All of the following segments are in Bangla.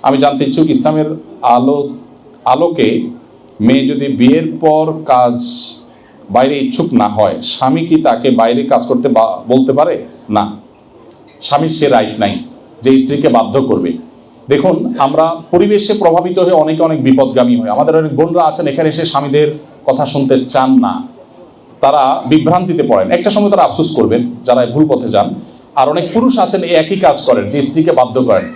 আমি জানতে ইচ্ছুক, ইসলামের আলোকে মেয়ে যদি বিয়ের পর কাজ বাইরে ইচ্ছুক না হয়, স্বামী কি তাকে বাইরে কাজ করতে বলতে পারে? না, স্বামীর সে রাইট নাই যে স্ত্রীকে বাধ্য করবে। দেখুন, আমরা পরিবেশে প্রভাবিত হয়ে অনেক বিপদগামী হয়। আমাদের অনেক বোনরা আছেন এখানে এসে স্বামীদের কথা শুনতে চান না, তারা বিভ্রান্তিতে পড়েন, একটা সময় তারা আফসোস করবেন যারা ভুল পথে যান। আর অনেক পুরুষ আছেন এই একই কাজ করেন, যে স্ত্রীকে বাধ্য করেন।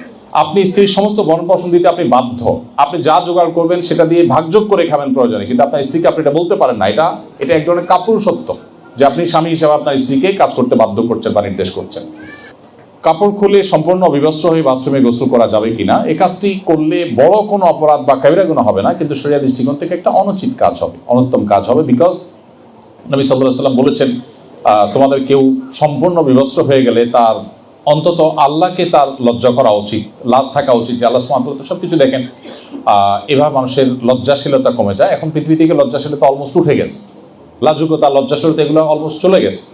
আপনি স্ত্রীর সমস্ত ভরণ পোষণ দিতে আপনি বাধ্য, আপনি যা জোগাড় করবেন সেটা দিয়ে ভাগযোগ করে খাবেন প্রয়োজনে, কিন্তু আপনার স্ত্রীকে আপনি এটা বলতে পারেন না। এটা এক ধরনের কাপুরুষত্ব, যে আপনি স্বামী হিসেবে আপনার স্ত্রীকে কাজ করতে বাধ্য করছেন বা নির্দেশ করছেন। কাপড় খুলে সম্পূর্ণ অবিবস্ত্র হয়ে বাথরুমে গোসল করা যাবে কিনা? এই কাজটি করলে বড় কোনো অপরাধ বা কাবিরা গুনাহ হবে না, কিন্তু শরিয়া দৃষ্টিকোণ থেকে একটা অনুচিত কাজ হবে, অনুত্তম কাজ হবে। বিকজ নবী সাল্লাল্লাহু আলাইহি ওয়াসাল্লাম বলেছেন, তোমাদের কেউ সম্পূর্ণ বিবস্ত্র হয়ে গেলে তার অন্তত আল্লাহকে তার লজ্জা করা উচিত, লাজ থাকা উচিত, যে আল্লাহ সুবহানাহু ওয়া তাআলা সবকিছু দেখেন। এভাবে মানুষের লজ্জাশীলতা কমে যায়। এখন পৃথিবী থেকে লজ্জাশীলতা অলমোস্ট উঠে গেছে, লাজুকতা, লজ্জাশীলতা এগুলো অলমোস্ট চলে গেছে।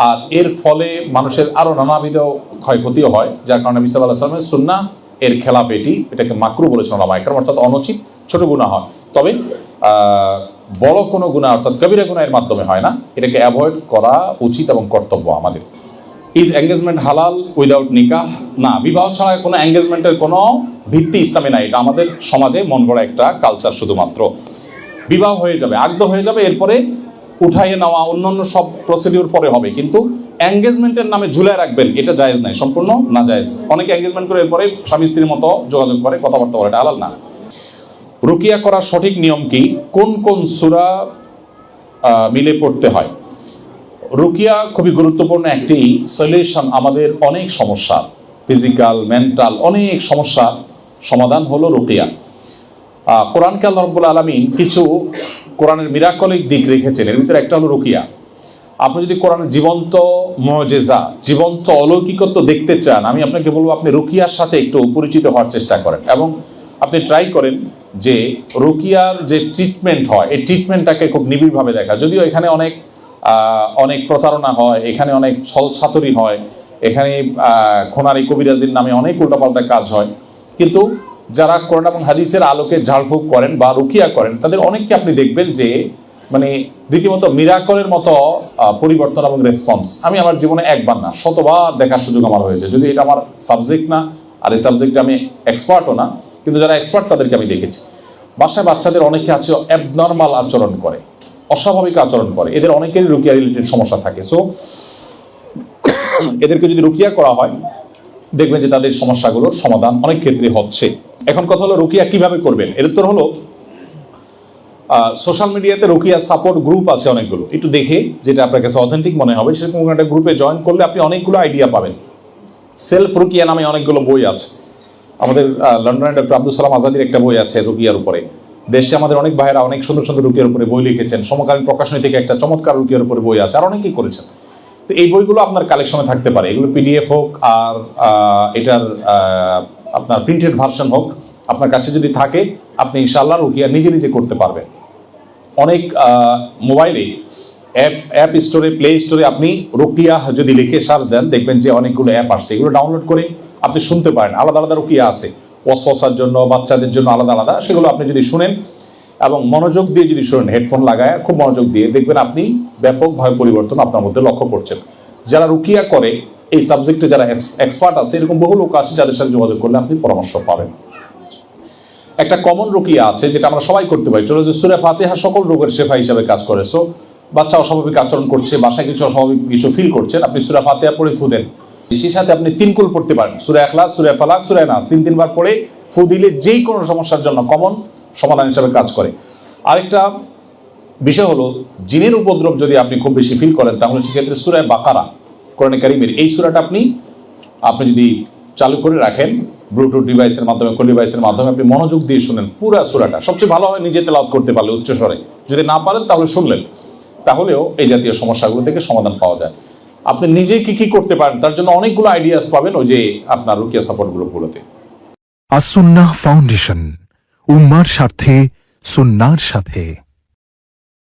আর এর ফলে মানুষের আরো নানাবিধ ক্ষয়ক্ষতিও হয়, যার কারণে নবী সাল্লাল্লাহু আলাইহি ওয়াসাল্লামের সুন্নাহ এর খেলাফ এটাকে মাকরু বলেছেন ওলামায়ে কেরাম, অর্থাৎ অনুচিত, ছোট গুনাহ হয়। তবে বড় কোনো গুনাহ অর্থাৎ কবিরা গুনাহের মাধ্যমে হয় না, এটাকে অ্যাভয়েড করা উচিত এবং কর্তব্য আমাদের। ইজ এঙ্গেজমেন্ট হালাল উইদাউট নিকাহ? না, বিবাহ ছাড়া কোনো এঙ্গেজমেন্টের কোনো ভিত্তি ইসলামে নাই। এটা আমাদের সমাজে মন গড়া একটা কালচার শুধুমাত্র। বিবাহ হয়ে যাবে, আগ্ধ হয়ে যাবে, এরপরে উঠাইয়ে নেওয়া অন্যান্য সব প্রসিডিউর পরে হবে, কিন্তু এঙ্গেজমেন্টের নামে ঝুলায় রাখবেন এটা জায়েজ নাই, সম্পূর্ণ না জায়েজ। অনেকে এঙ্গেজমেন্ট করে এরপরে স্বামী স্ত্রীর মতো যোগাযোগ করে, কথাবার্তা বলে, এটা হালাল না। রুকিয়া করার সঠিক নিয়ম কি? কোন কোন সূরা মিলে পড়তে হয়? রুকিয়া খুবই গুরুত্বপূর্ণ একটি সলিউশন আমাদের অনেক সমস্যা, ফিজিক্যাল, মেন্টাল অনেক সমস্যার সমাধান হলো রুকিয়া। কোরআনকে আল্লাহ রাব্বুল আলামিন কিছু কোরআনের মিরাকলিক দিক রেখেছেন, এর ভিতরে একটা হলো রুকিয়া। আপনি যদি কোরআনের জীবন্ত মুজিজা, জীবন্ত অলৌকিকত্ব দেখতে চান, আমি আপনাকে বলবো আপনি রুকিয়ার সাথে একটু পরিচিত হওয়ার চেষ্টা করেন, এবং আপনি ট্রাই করেন যে রুকিয়ার যে ট্রিটমেন্ট হয় এই ট্রিটমেন্টটাকে খুব নিবিড়ভাবে দেখা। যদিও এখানে অনেক প্রতারণা হয়, এখানে অনেক ছল ছাতুরি হয়, এখানে খোনারি কবিরাজির নামে অনেক উল্টাপাল্টা কাজ হয়, কিন্তু যারা কোরআন এবং হাদিসের আলোকে ঝাড়ফুঁক করেন বা রুকিয়া করেন তাদের অনেককে আপনি দেখবেন যে মানে রীতিমতো মিরাকলের মতো পরিবর্তন এবং রেসপন্স। আমি আমার জীবনে একবার না শতবার দেখার সুযোগ আমার হয়েছে, যদি এটা আমার সাবজেক্ট না, আর এই সাবজেক্টে আমি এক্সপার্টও না, কিন্তু যারা এক্সপার্ট তাদেরকে আমি দেখেছি। বাসায় বাচ্চাদের অনেকে আছে অ্যাবনর্মাল আচরণ করে, অস্বাভাবিক আচরণ করে, এদের অনেকেরই রুকিয়া রিলেটেড সমস্যা থাকে। সো এদেরকে যদি রুকিয়া করা হয় দেখবেন যে তাদের সমস্যাগুলোর সমাধান অনেক ক্ষেত্রে হচ্ছে। এখন কথা হলো রুকিয়া কিভাবে করবেন। এর উত্তর হলো সোশ্যাল মিডিয়াতে রুকিয়া সাপোর্ট গ্রুপ আছে অনেকগুলো, একটু দেখে যেটা আপনার কাছে অথেন্টিক মনে হবে সেরকম একটা গ্রুপে জয়েন করলে আপনি অনেকগুলো আইডিয়া পাবেন। সেলফ রুকিয়া নামে অনেকগুলো বই আছে, আমাদের লন্ডনের ডক্টর আব্দুল সালাম আজাদির একটা বই আছে রুকিয়ার উপরে। দেশে আমাদের অনেক ভাইয়েরা অনেক সুন্দর সুন্দর রুকিয়ার উপরে বই লিখেছেন, সমকালীন প্রকাশনী থেকে একটা চমৎকার রুকিয়ার উপরে বই আছে, আর অনেকেই করেছেন। তো এই বইগুলো আপনার কালেকশনে থাকতে পারে, এগুলো পিডিএফ হোক আর এটার আপনার প্রিন্টেড ভার্সন হোক, আপনার কাছে যদি থাকে আপনি ইনশাআল্লাহ রুকিয়া নিজে নিজে করতে পারবেন। অনেক মোবাইলে অ্যাপ স্টোরে, প্লে স্টোরে আপনি রুকিয়া যদি লিখে সার্চ দেন দেখবেন যে অনেকগুলো অ্যাপ আসছে, এগুলো ডাউনলোড করে আপনি শুনতে পারেন। আলাদা আলাদা রুকিয়া আছে, ওয়াসওয়াসার জন্য, বাচ্চাদের জন্য আলাদা আলাদা, সেগুলো আপনি যদি শুনেন এবং মনোযোগ দিয়ে যদি শুনেন, হেডফোন লাগায় খুব মনোযোগ দিয়ে, দেখবেন আপনি ব্যাপকভাবে পরিবর্তন আপনার মধ্যে লক্ষ্য করছেন। যারা রুকিয়া করে এই সাবজেক্টে যারা এক্সপার্ট আছে, এরকম বহু লোক আছে যাদের সাথে যোগাযোগ করলে আপনি পরামর্শ পাবেন। একটা কমন রুকিয়া আছে যেটা আমরা সবাই করতে পারি, চলো যে সূরা ফাতিহা সকল রোগের শেফা হিসাবে কাজ করে। সো বাচ্চা অস্বাভাবিক আচরণ করছে, বাসায় কিছু অস্বাভাবিক কিছু ফিল করছেন, আপনি সূরা ফাতিহা পড়ে ফু দেন। সেই সাথে আপনি 3 কুল পড়তে পারেন, সূরা ইখলাস, সূরা ফালাক, সূরা নাস, 3 বার পড়ে ফু দিলে যেই কোনো সমস্যার জন্য কমন সমাধান হিসাবে কাজ করে। আরেকটা বিষয় হলো জিনের উপদ্রব যদি আপনি খুব বেশি ফিল করেন তাহলে সেক্ষেত্রে সূরা বাকারা, কোরআনে কারিমের এই সূরাটা আপনি যদি চালু করে রাখেন ব্লুটুথ ডিভাইসের মাধ্যমে, কোন ডিভাইসের মাধ্যমে আপনি মনোযোগ দিয়ে শুনেন পুরো সূরাটা, সবচেয়ে ভালো হয় নিজে তেলাওয়াত করতে পারলে উচ্চ স্বরে, যদি না পারেন তাহলে শুনলেন, তাহলেও এই জাতীয় সমস্যাগুলো থেকে সমাধান পাওয়া যায়। আপনি নিজে কি কি করতে পারেন তার জন্য অনেকগুলো আইডিয়াস পাবেন ওই যে আপনার রুকিয়া সাপোর্ট গ্রুপগুলোতে। আসুন্নাহ ফাউন্ডেশন, উম্মার স্বার্থে সুন্নাহর সাথে।